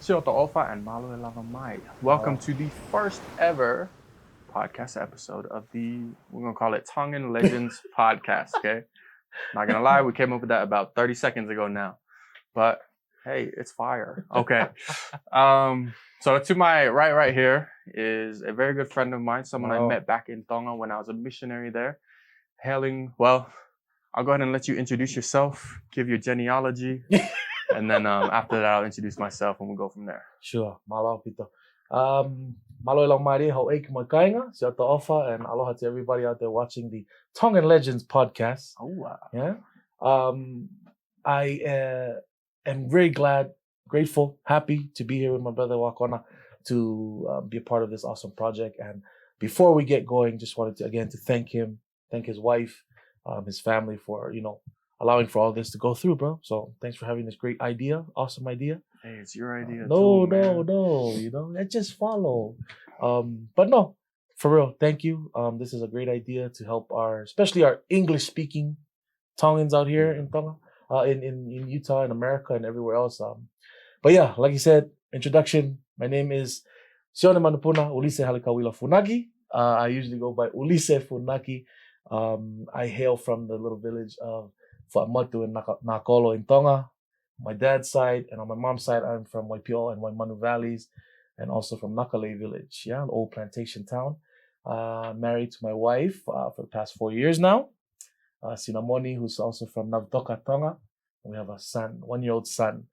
Siota Ofa and Malo Elavamai. Welcome to the first ever podcast episode of we're going to call it Tongan Legends Podcast, okay? Not going to lie, we came up with that about 30 seconds ago now. But, hey, it's fire. Okay. So to my right here is a very good friend of mine, someone I met back in Tonga when I was a missionary there. I'll go ahead and let you introduce yourself, give your genealogy. And then after that, I'll introduce myself and we'll go from there. Sure. Malo Pito. Malo Elang Mari, ho eik mo kainga, Siota Ofa, and aloha to everybody out there watching the Tongan Legends Podcast. Oh, wow. Yeah. I am very glad, grateful, happy to be here with my brother Wakona to be a part of this awesome project. And before we get going, just wanted to thank him, thank his wife, his family for, allowing for all this to go through, bro. So thanks for having this great idea, awesome idea. Hey, it's your idea No, too, let's just follow. But no, for real, thank you. This is a great idea to help especially our English-speaking Tongans out here in Tonga, in Utah, in America, and everywhere else. But yeah, like you said, introduction. My name is Sione Manupuna Ulise Halikawila Funagi. I usually go by Ulise Funagi. I hail from the little village of Fa'amatu in Nakolo in Tonga, my dad's side, and on my mom's side, I'm from Waipio and Waimanu Valleys, and also from Nakale village, an old plantation town. Married to my wife for the past 4 years now, Sinamoni, who's also from Navtoka, Tonga. And we have a son, 1-year-old son.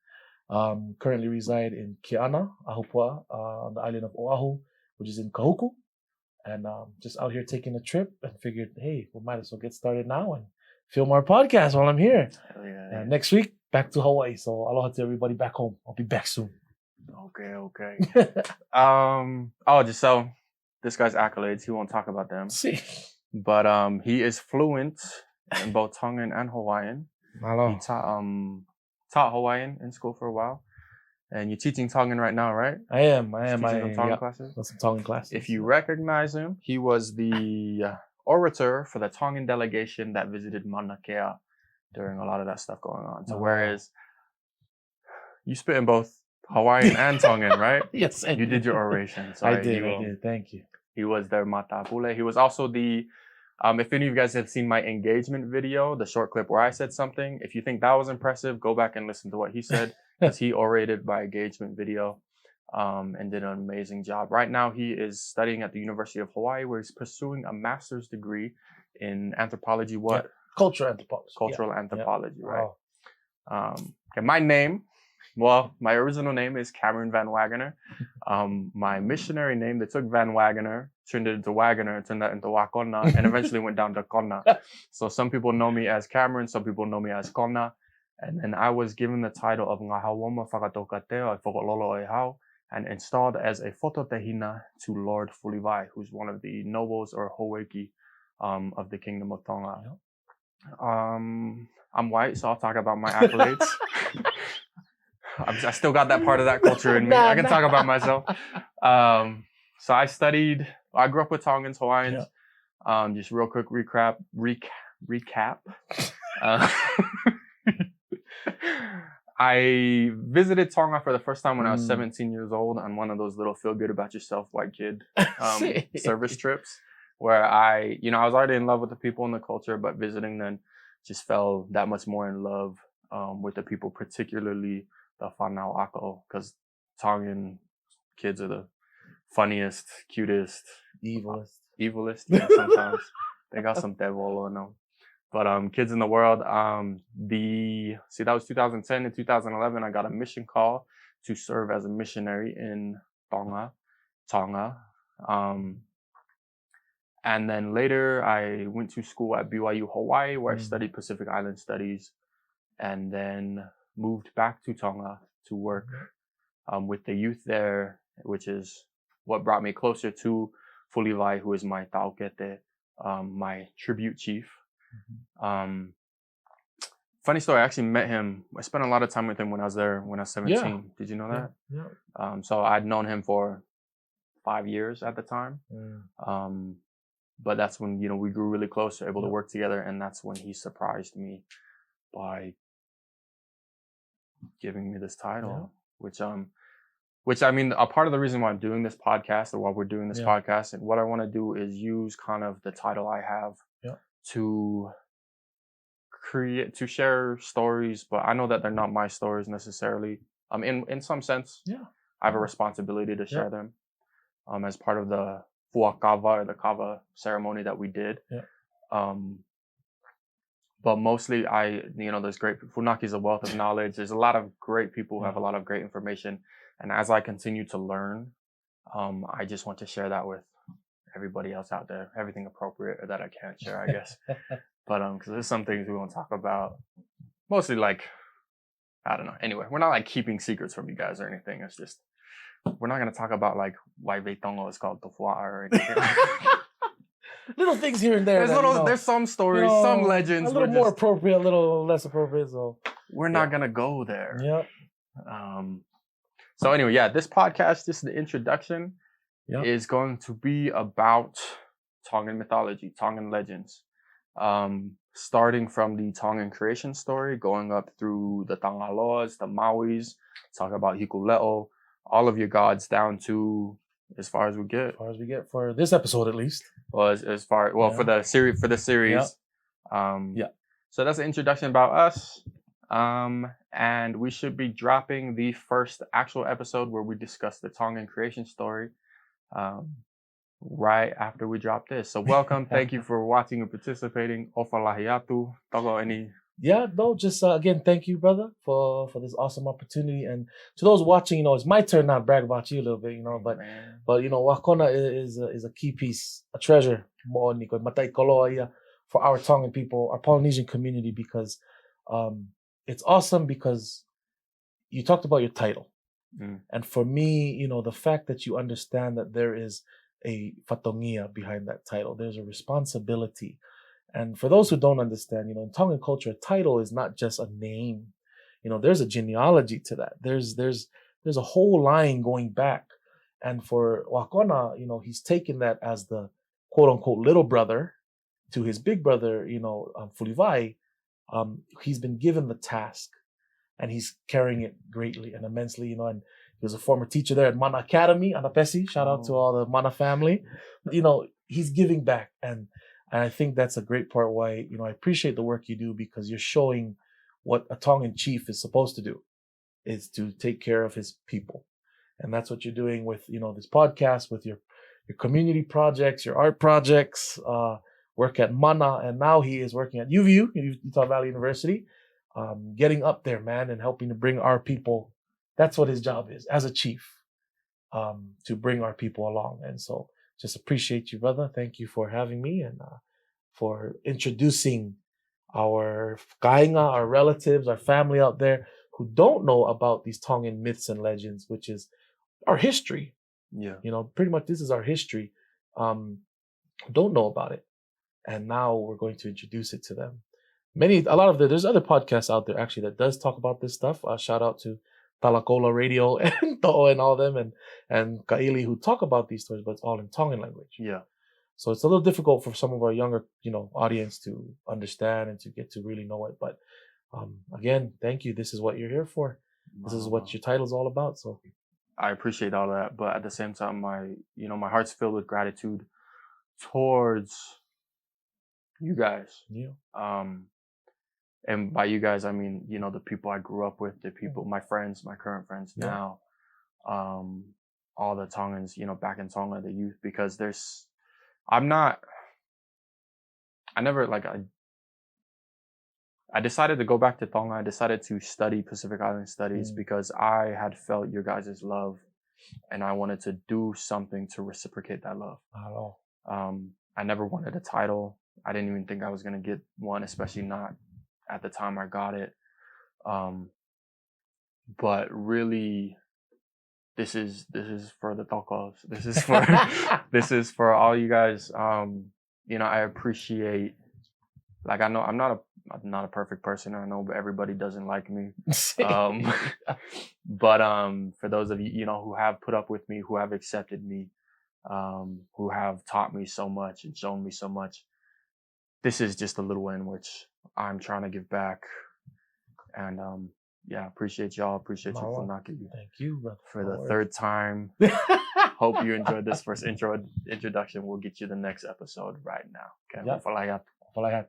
Currently reside in Keana, Ahupua, on the island of Oahu, which is in Kahuku, and just out here taking a trip and figured, hey, we might as well get started now and film our podcast while I'm here. Yeah. Next week, back to Hawaii. So aloha to everybody back home. I'll be back soon. Okay. Just so this guy's accolades, he won't talk about them. See. But he is fluent in both Tongan and Hawaiian. Malo. He taught Hawaiian in school for a while. And you're teaching Tongan right now, right? I am. Teaching some Tongan classes? Some Tongan classes. If you recognize him, he was the orator for the Tongan delegation that visited Mauna Kea during a lot of that stuff going on. So whereas you spit in both Hawaiian and Tongan, right? Yes. You did your oration. So I did. Thank you. He was their mata pule. He was also the, if any of you guys have seen my engagement video, the short clip where I said something, if you think that was impressive, go back and listen to what he said, because he orated my engagement video and did an amazing job. Right now, he is studying at the University of Hawaii, where he's pursuing a master's degree in anthropology. What? Yeah. Cultural anthropology. Cultural anthropology, right? Wow. My name, my original name is Cameron Van Wagoner. My missionary name, they took Van Wagoner, turned it into Wagoner, turned that into Wakona, and eventually went down to Kona. So some people know me as Cameron, some people know me as Kona. And then I was given the title of Ngahauoma Whakatokateo, Whakalolo e Hau, and installed as a Fototehina to Lord Fulivai, who's one of the nobles or Haueki of the Kingdom of Tonga. I'm white, so I'll talk about my accolades. I still got that part of that culture in me. I can talk about myself. So I grew up with Tongans, Hawaiians. Just real quick recap. I visited Tonga for the first time when I was 17 years old on one of those little feel good about yourself white kid service trips where I was already in love with the people and the culture, but visiting then just fell that much more in love with the people, particularly the whanau ako, because Tongan kids are the funniest, cutest, evilest. Yeah, sometimes they got some devil in them. But kids in the world, that was 2010 and 2011. I got a mission call to serve as a missionary in Tonga. And then later I went to school at BYU Hawaii, where I studied Pacific Island Studies, and then moved back to Tonga to work with the youth there, which is what brought me closer to Fulivai, who is my taukete, my tribute chief. Funny story, I actually met him. I spent a lot of time with him when I was there when I was 17. Yeah. Did you know that? Yeah. So I'd known him for 5 years at the time. But that's when, we grew really close, able to work together. And that's when he surprised me by giving me this title, which which I mean, a part of the reason why I'm doing this podcast or why we're doing this podcast, and what I want to do is use kind of the title I have to share stories, but I know that they're not my stories necessarily. In some sense, I have a responsibility to share them. As part of the fuakava or the kava ceremony that we did. But mostly there's great, Funaki is a wealth of knowledge. There's a lot of great people who have a lot of great information. And as I continue to learn, I just want to share that with everybody else out there, everything appropriate that I can share, I guess. But, cause there's some things we won't talk about, mostly like, I don't know. Anyway, we're not like keeping secrets from you guys or anything. It's just, we're not going to talk about like why Veitongo is called Tofua or anything. Little things here and there. There's some stories, some legends. A little more appropriate, a little less appropriate. So we're not going to go there. Yep. So anyway, this podcast, just the introduction, is going to be about Tongan mythology, Tongan legends. Starting from the Tongan creation story, going up through the Tangaloas, the Mauis, talk about Hikuleo, all of your gods down to as far as we get. As far as we get for this episode, at least. Well, for the series. So that's an introduction about us. And we should be dropping the first actual episode where we discuss the Tongan creation story. Right after we drop this. So welcome. Thank you for watching and participating. Ofalahiatu. Togo any. Just again, thank you, brother, for this awesome opportunity. And to those watching, it's my turn now to brag about you a little bit, but Wakona is a key piece, a treasure for our Tongan people, our Polynesian community, because it's awesome because you talked about your title. And for me, the fact that you understand that there is a fatongia behind that title, there's a responsibility. And for those who don't understand, in Tongan culture, a title is not just a name. There's a genealogy to that. There's a whole line going back. And for Wakona, he's taken that as the quote unquote little brother to his big brother, Fulivai. He's been given the task and he's carrying it greatly and immensely, and he was a former teacher there at Mana Academy, Anapesi. Shout out to all the Mana family. He's giving back. And I think that's a great part why, I appreciate the work you do, because you're showing what a Tongan chief is supposed to do, is to take care of his people. And that's what you're doing with, this podcast, with your community projects, your art projects, work at Mana. And now he is working at UVU, Utah Valley University, getting up there, man, and helping to bring our people. That's what his job is as a chief, to bring our people along. And so just appreciate you, brother. Thank you for having me and for introducing our kainga, our relatives, our family out there who don't know about these Tongan myths and legends, which is our history. Pretty much this is our history. Don't know about it. And now we're going to introduce it to them. There's other podcasts out there actually that does talk about this stuff. Shout out to Talakola Radio and To'o and all them and Kaili who talk about these stories, but it's all in Tongan language. So it's a little difficult for some of our younger, audience to understand and to get to really know it. But again, thank you. This is what you're here for. This is what your title's all about. So I appreciate all that, but at the same time, my heart's filled with gratitude towards you guys. And by you guys, I mean, the people I grew up with, the people, my friends, my current friends now, all the Tongans, back in Tonga, the youth, because I decided to go back to Tonga. I decided to study Pacific Island Studies because I had felt your guys' love and I wanted to do something to reciprocate that love. I never wanted a title. I didn't even think I was going to get one, especially not at the time I got it. But really, this is for the tokos. This is for all you guys. I appreciate, I know I'm not a perfect person. I know everybody doesn't like me. But for those of you, who have put up with me, who have accepted me, who have taught me so much and shown me so much, this is just a little in which I'm trying to give back. And yeah, appreciate y'all. Appreciate you for knocking. Thank you, brother. For the third time. Hope you enjoyed this first introduction. We'll get you the next episode right now. Okay. Yep. Falahat.